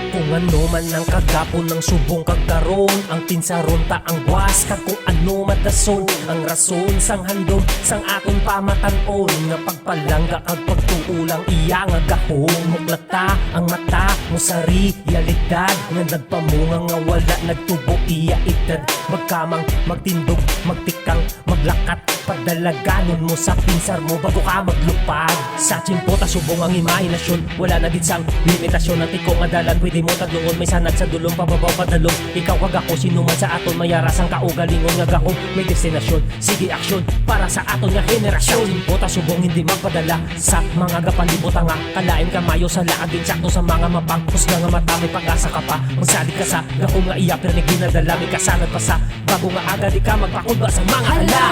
Kung ano man ang kagapon ng subong kagkaroon, ang pinsaron ta ang buwas kag kung ano madason. Ang rason sang handom sang akon pamatanon, nga pagpalangga kag pagtuulang iya nga gahong. Muklata ang mata mo sa realidad, nga nagpamunga nga wala nagtubo iya itad. Magkamang magtindog magtikang maglakat, padalaganon mo sa pinsar mo bago ka maglupad. Sa tsimpota subong ang imahinasyon, wala na gitsang limitasyon. At ikaw madalan pwede mo tagluon, may sanad sa dulong pababaw padalong. Ikaw kag ako sino man sa aton mayaras ang kaugalingon nga gahong may destinasyon. Sige aksyon para sa aton nga henerasyon. Tsimpota subong hindi magpadala sa mga gapalibot nga kalain kamayo sa laad din sakto sa mga mapangpos nga mata. May pag-asa ka pa magsalig ka sa gahong nga iya pero ginadala. May kasanad pa sa bago nga agad di ka magpakulba sa mga hala.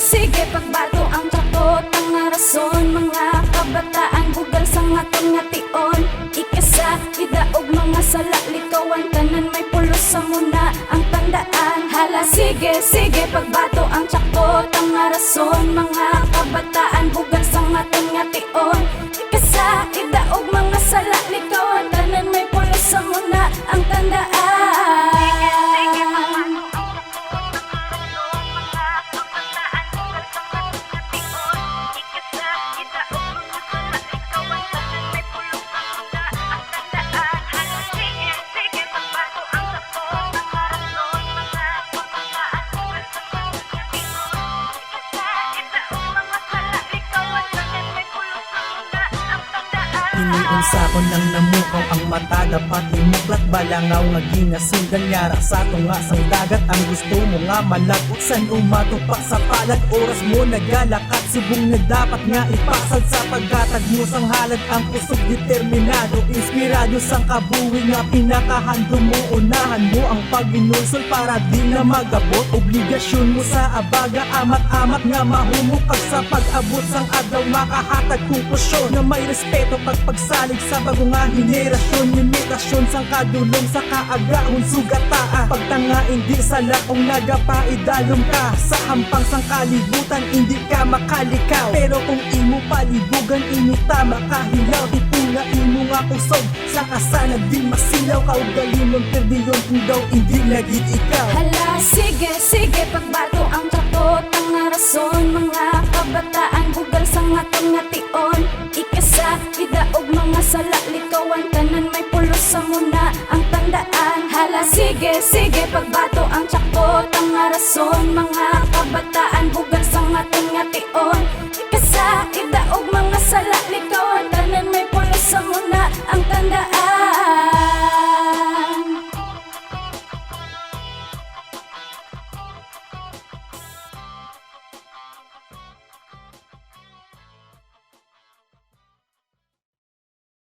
Sige, pagbato ang takot, ang rason. Mga kabataan, bugal sa ngaton nga tion. Ikasa, idaog mga sala, likawan tanan may pulos sa muna ang tandaan. Hala, sige, pagbato ang takot, ang rason. Mga kabataan, bugal sa ngaton nga tion. Ikasa, idaog mga sala, likawan tanan may pulos sa muna ang tandaan. Iniunsa ko nang namukaw ang mata, dapat imuklat balangaw nga ginasundan nyara sa tunga sang dagat. Ang gusto mo nga malagot san umatupak sa palad, oras mo nagalakat subong na dapat nga ipasad sa paggatag mo sang halad. Ang pusog determinado, inspirado sang kabuhi nga pinakahando mo. Unahan mo ang pag-inulsol para di na magabot. Obligasyon mo sa abaga, amat-amat nga mahumukag sa pag-abot sang adlaw makahatag konklusyon na may respeto pagsalig sa bago nga henerasyon. Limitasyon sang kadulong sa kaagahon sugataa. Pagtanga hindi sa laong nagapaidalom ka sa hampang sang kalibutan, hindi ka makalikaw. Pero kung imo palibugan imo tama kahilaw, tipula imo nga kusog sa kasanag di masilaw. Kaugalimon perdiyon kung daw hindi nagit ikaw. Hala, sige, pagbato ang takot, ang rason. Mga kabataan